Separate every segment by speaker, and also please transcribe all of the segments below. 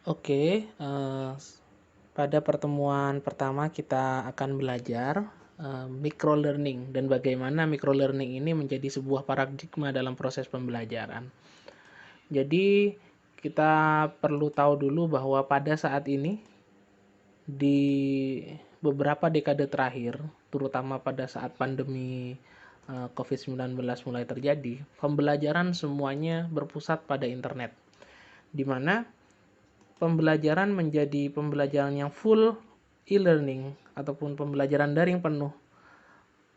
Speaker 1: Oke, pada pertemuan pertama kita akan belajar micro learning dan bagaimana micro learning ini menjadi sebuah paradigma dalam proses pembelajaran. Jadi kita perlu tahu dulu bahwa pada saat ini di beberapa dekade terakhir, terutama pada saat pandemi COVID-19 mulai terjadi, pembelajaran semuanya berpusat pada internet, di mana pembelajaran menjadi pembelajaran yang full e-learning ataupun pembelajaran daring penuh.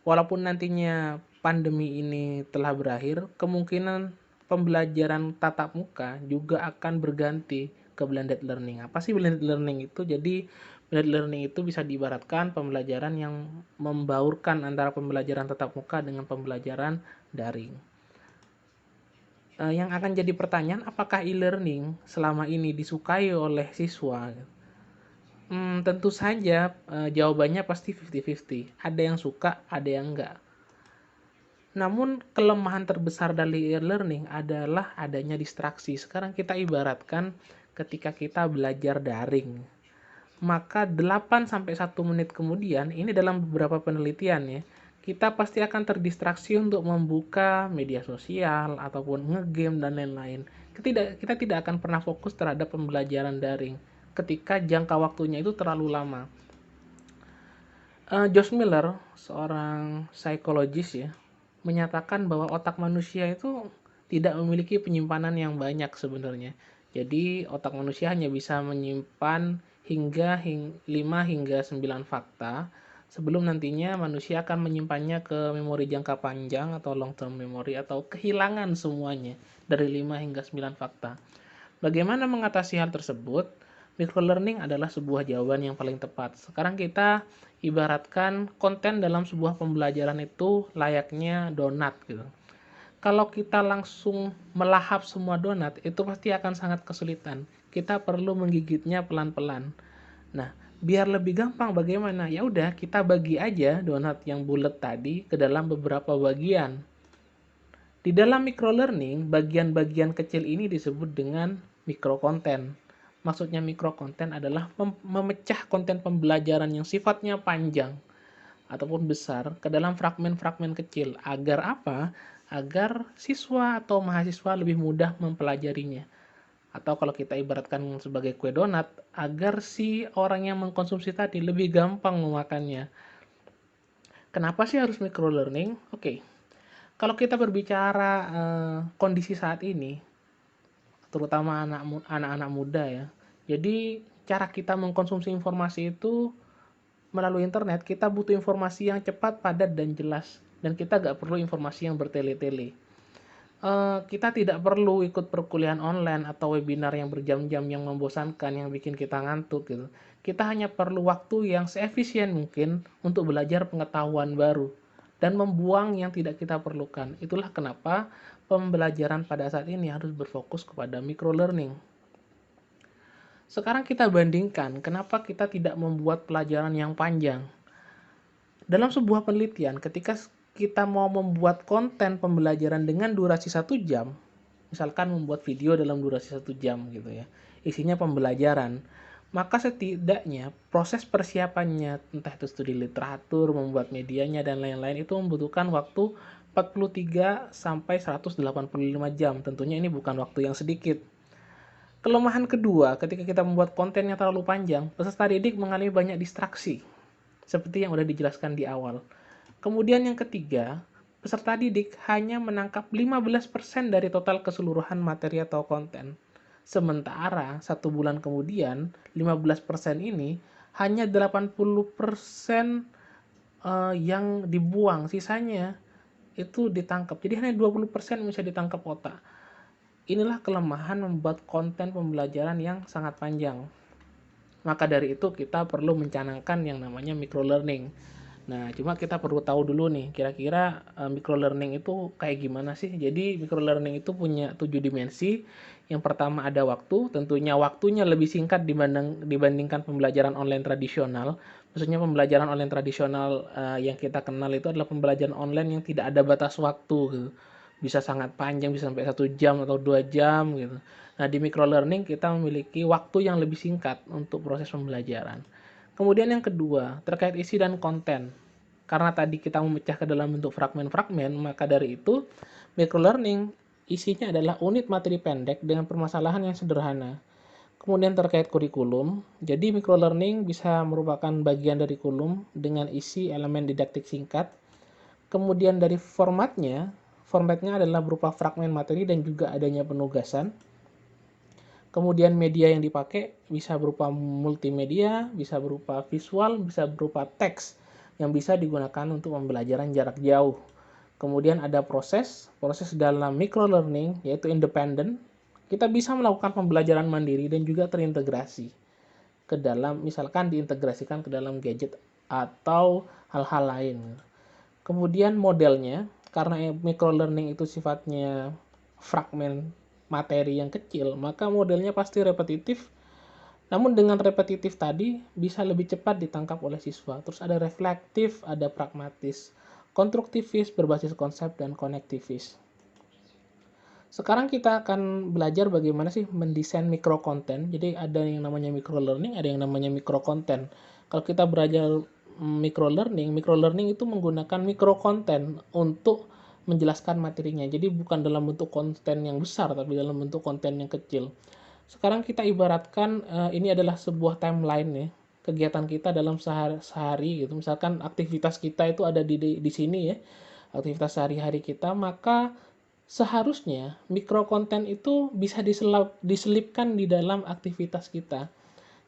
Speaker 1: Walaupun nantinya pandemi ini telah berakhir, kemungkinan pembelajaran tatap muka juga akan berganti ke blended learning. Apa sih blended learning itu? Jadi blended learning itu bisa diibaratkan pembelajaran yang membaurkan antara pembelajaran tatap muka dengan pembelajaran daring. Yang akan jadi pertanyaan, apakah e-learning selama ini disukai oleh siswa? Tentu saja jawabannya pasti 50-50. Ada yang suka, ada yang enggak. Namun kelemahan terbesar dari e-learning adalah adanya distraksi. Sekarang kita ibaratkan ketika kita belajar daring. Maka 8 sampai 1 menit kemudian, ini dalam beberapa penelitian ya, kita pasti akan terdistraksi untuk membuka media sosial ataupun ngegame dan lain-lain. Kita tidak akan pernah fokus terhadap pembelajaran daring ketika jangka waktunya itu terlalu lama. Josh Miller, seorang psikologis ya, menyatakan bahwa otak manusia itu tidak memiliki penyimpanan yang banyak sebenarnya. Jadi otak manusia hanya bisa menyimpan hingga 5 hingga 9 fakta sebelum nantinya manusia akan menyimpannya ke memori jangka panjang atau long term memory atau kehilangan semuanya dari 5 hingga 9 fakta. Bagaimana mengatasi hal tersebut? Microlearning adalah sebuah jawaban yang paling tepat. Sekarang kita ibaratkan konten dalam sebuah pembelajaran itu layaknya donat gitu. Kalau kita langsung melahap semua donat, itu pasti akan sangat kesulitan. Kita perlu menggigitnya pelan-pelan. Nah, biar lebih gampang bagaimana? Ya udah, kita bagi aja donat yang bulat tadi ke dalam beberapa bagian. Di dalam microlearning, bagian-bagian kecil ini disebut dengan microcontent. Maksudnya microcontent adalah memecah konten pembelajaran yang sifatnya panjang ataupun besar ke dalam fragmen-fragmen kecil. Agar apa? Agar siswa atau mahasiswa lebih mudah mempelajarinya. Atau kalau kita ibaratkan sebagai kue donat, agar si orang yang mengkonsumsi tadi lebih gampang memakannya. Kenapa sih harus microlearning? Oke, kalau kita berbicara kondisi saat ini, terutama anak-anak muda ya. Jadi cara kita mengkonsumsi informasi itu melalui internet, kita butuh informasi yang cepat, padat, dan jelas. Dan kita nggak perlu informasi yang bertele-tele. Kita tidak perlu ikut perkuliahan online atau webinar yang berjam-jam yang membosankan, yang bikin kita ngantuk gitu. Kita hanya perlu waktu yang seefisien mungkin untuk belajar pengetahuan baru dan membuang yang tidak kita perlukan. Itulah kenapa pembelajaran pada saat ini harus berfokus kepada microlearning. Sekarang kita bandingkan kenapa kita tidak membuat pelajaran yang panjang. Dalam sebuah penelitian, ketika kita mau membuat konten pembelajaran dengan durasi 1 jam, misalkan membuat video dalam durasi 1 jam gitu ya, isinya pembelajaran, maka setidaknya proses persiapannya, entah itu studi literatur, membuat medianya, dan lain-lain, itu membutuhkan waktu 43 sampai 185 jam. Tentunya ini bukan waktu yang sedikit. Kelemahan kedua, ketika kita membuat konten yang terlalu panjang, peserta didik mengalami banyak distraksi, seperti yang sudah dijelaskan di awal. Kemudian yang ketiga, peserta didik hanya menangkap 15% dari total keseluruhan materi atau konten. Sementara 1 bulan kemudian, 15% ini hanya 80% yang dibuang, sisanya itu ditangkap. Jadi hanya 20% bisa ditangkap otak. Inilah kelemahan membuat konten pembelajaran yang sangat panjang. Maka dari itu kita perlu mencanangkan yang namanya microlearning. Nah, cuma kita perlu tahu dulu nih, kira-kira microlearning itu kayak gimana sih? Jadi microlearning itu punya 7 dimensi. Yang pertama ada waktu, tentunya waktunya lebih singkat dibandingkan pembelajaran online tradisional. Maksudnya pembelajaran online tradisional yang kita kenal itu adalah pembelajaran online yang tidak ada batas waktu gitu. Bisa sangat panjang, bisa sampai 1 jam atau 2 jam gitu. Nah, di microlearning kita memiliki waktu yang lebih singkat untuk proses pembelajaran. Kemudian yang kedua, terkait isi dan konten. Karena tadi kita memecah ke dalam bentuk fragmen-fragmen, maka dari itu microlearning isinya adalah unit materi pendek dengan permasalahan yang sederhana. Kemudian terkait kurikulum, jadi microlearning bisa merupakan bagian dari kurikulum dengan isi elemen didaktik singkat. Kemudian dari formatnya adalah berupa fragmen materi dan juga adanya penugasan. Kemudian media yang dipakai bisa berupa multimedia, bisa berupa visual, bisa berupa teks yang bisa digunakan untuk pembelajaran jarak jauh. Kemudian ada proses dalam microlearning yaitu independen. Kita bisa melakukan pembelajaran mandiri dan juga terintegrasi ke dalam, misalkan diintegrasikan ke dalam gadget atau hal-hal lain. Kemudian modelnya, karena microlearning itu sifatnya fragmen materi yang kecil, maka modelnya pasti repetitif. Namun dengan repetitif tadi bisa lebih cepat ditangkap oleh siswa. Terus ada reflektif, ada pragmatis, konstruktivis berbasis konsep, dan konektivis. Sekarang kita akan belajar bagaimana sih mendesain micro content. Jadi ada yang namanya micro learning, ada yang namanya micro content. Kalau kita belajar micro learning itu menggunakan micro content untuk menjelaskan materinya. Jadi bukan dalam bentuk konten yang besar, tapi dalam bentuk konten yang kecil. Sekarang kita ibaratkan ini adalah sebuah timeline ya, kegiatan kita dalam sehari gitu. Misalkan aktivitas kita itu ada di sini ya, aktivitas sehari-hari kita, maka seharusnya mikro konten itu bisa diselipkan di dalam aktivitas kita.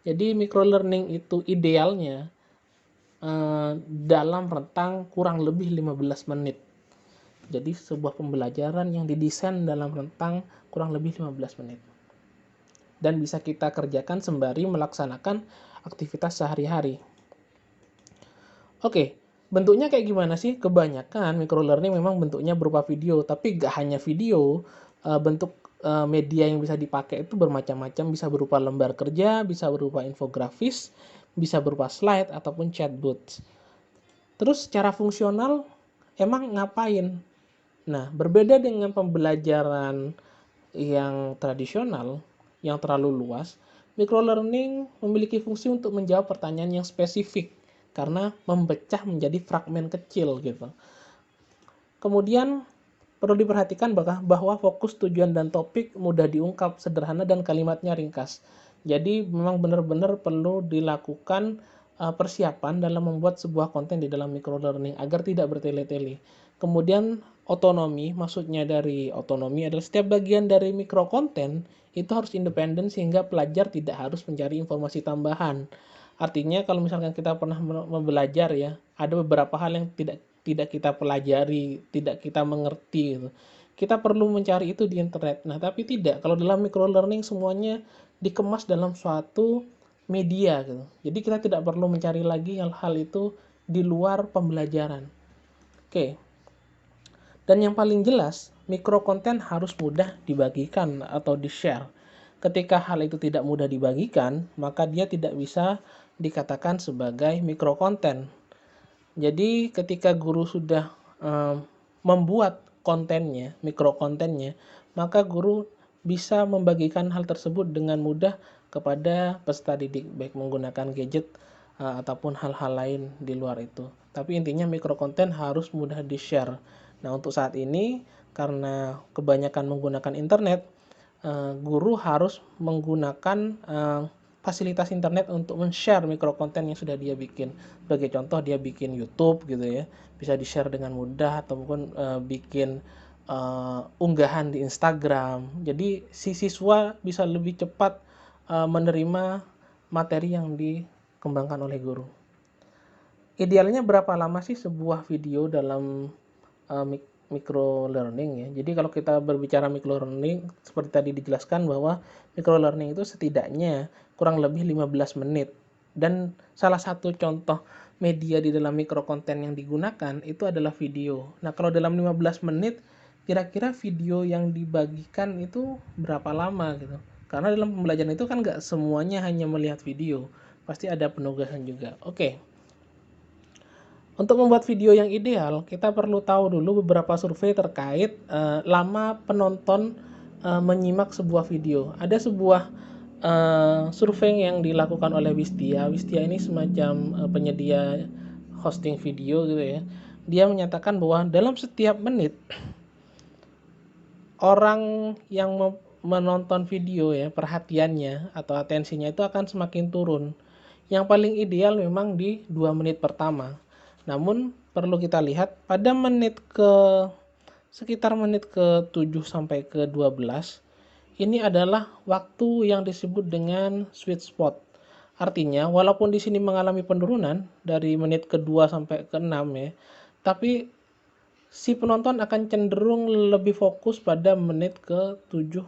Speaker 1: Jadi micro learning itu idealnya dalam rentang kurang lebih 15 menit. Jadi sebuah pembelajaran yang didesain dalam rentang kurang lebih 15 menit. Dan bisa kita kerjakan sembari melaksanakan aktivitas sehari-hari. Oke, bentuknya kayak gimana sih? Kebanyakan microlearning memang bentuknya berupa video, tapi gak hanya video, bentuk media yang bisa dipakai itu bermacam-macam, bisa berupa lembar kerja, bisa berupa infografis, bisa berupa slide, ataupun chatbot. Terus secara fungsional, emang ngapain? Nah, berbeda dengan pembelajaran yang tradisional, yang terlalu luas, microlearning memiliki fungsi untuk menjawab pertanyaan yang spesifik karena memecah menjadi fragmen kecil gitu. Kemudian perlu diperhatikan bahwa fokus, tujuan, dan topik mudah diungkap, sederhana, dan kalimatnya ringkas. Jadi memang benar-benar perlu dilakukan persiapan dalam membuat sebuah konten di dalam microlearning agar tidak bertele-tele. Kemudian otonomi, maksudnya dari otonomi adalah setiap bagian dari mikro konten itu harus independen sehingga pelajar tidak harus mencari informasi tambahan. Artinya kalau misalkan kita pernah belajar ya, ada beberapa hal yang tidak kita pelajari, tidak kita mengerti gitu. Kita perlu mencari itu di internet. Nah, tapi tidak. Kalau dalam microlearning semuanya dikemas dalam suatu media gitu. Jadi kita tidak perlu mencari lagi hal-hal itu di luar pembelajaran. Oke. Dan yang paling jelas, mikro konten harus mudah dibagikan atau di-share. Ketika hal itu tidak mudah dibagikan, maka dia tidak bisa dikatakan sebagai mikro konten. Jadi ketika guru sudah membuat kontennya, mikro kontennya, maka guru bisa membagikan hal tersebut dengan mudah kepada peserta didik, baik menggunakan gadget ataupun hal-hal lain di luar itu. Tapi intinya mikro konten harus mudah di-share. Nah, untuk saat ini karena kebanyakan menggunakan internet, guru harus menggunakan fasilitas internet untuk men-share mikro konten yang sudah dia bikin. Sebagai contoh, dia bikin YouTube gitu ya, bisa di-share dengan mudah, ataupun bikin unggahan di Instagram. Jadi si siswa bisa lebih cepat menerima materi yang dikembangkan oleh guru. Idealnya berapa lama sih sebuah video dalam micro learning ya. Jadi kalau kita berbicara micro learning, seperti tadi dijelaskan bahwa micro learning itu setidaknya kurang lebih 15 menit. Dan salah satu contoh media di dalam micro konten yang digunakan itu adalah video. Nah, kalau dalam 15 menit, kira-kira video yang dibagikan itu berapa lama gitu. Karena dalam pembelajaran itu kan nggak semuanya hanya melihat video. Pasti ada penugasan juga. Oke. Untuk membuat video yang ideal, kita perlu tahu dulu beberapa survei terkait lama penonton menyimak sebuah video. Ada sebuah survei yang dilakukan oleh Wistia. Wistia ini semacam penyedia hosting video gitu ya. Dia menyatakan bahwa dalam setiap menit orang yang menonton video ya, perhatiannya atau atensinya itu akan semakin turun. Yang paling ideal memang di 2 menit pertama. Namun perlu kita lihat pada sekitar menit ke 7 sampai ke 12, ini adalah waktu yang disebut dengan sweet spot. Artinya, walaupun di sini mengalami penurunan dari menit ke-2 sampai ke-6 ya, tapi si penonton akan cenderung lebih fokus pada menit ke-7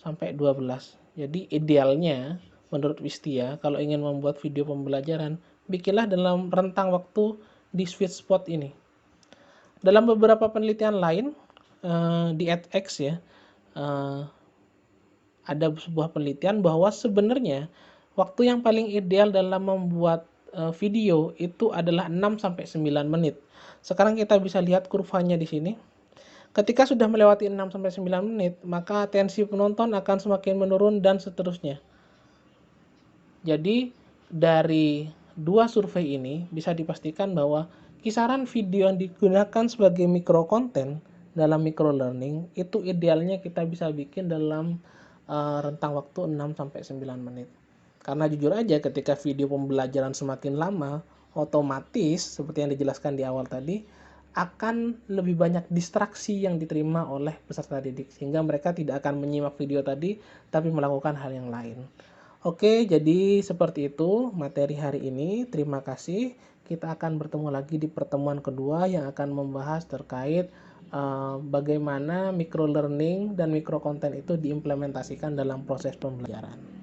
Speaker 1: sampai 12. Jadi idealnya menurut Wistia kalau ingin membuat video pembelajaran, bikinlah dalam rentang waktu di sweet spot ini. Dalam beberapa penelitian lain di edX ya, ada sebuah penelitian bahwa sebenarnya waktu yang paling ideal dalam membuat video itu adalah 6 sampai 9 menit. Sekarang kita bisa lihat kurvanya di sini. Ketika sudah melewati 6 sampai 9 menit, maka atensi penonton akan semakin menurun dan seterusnya. Jadi dari dua survei ini bisa dipastikan bahwa kisaran video yang digunakan sebagai micro content dalam micro learning itu idealnya kita bisa bikin dalam rentang waktu 6 sampai 9 menit. Karena jujur aja ketika video pembelajaran semakin lama, otomatis seperti yang dijelaskan di awal tadi, akan lebih banyak distraksi yang diterima oleh peserta didik sehingga mereka tidak akan menyimak video tadi tapi melakukan hal yang lain. Oke, jadi seperti itu materi hari ini. Terima kasih. Kita akan bertemu lagi di pertemuan kedua yang akan membahas terkait bagaimana micro learning dan micro content itu diimplementasikan dalam proses pembelajaran.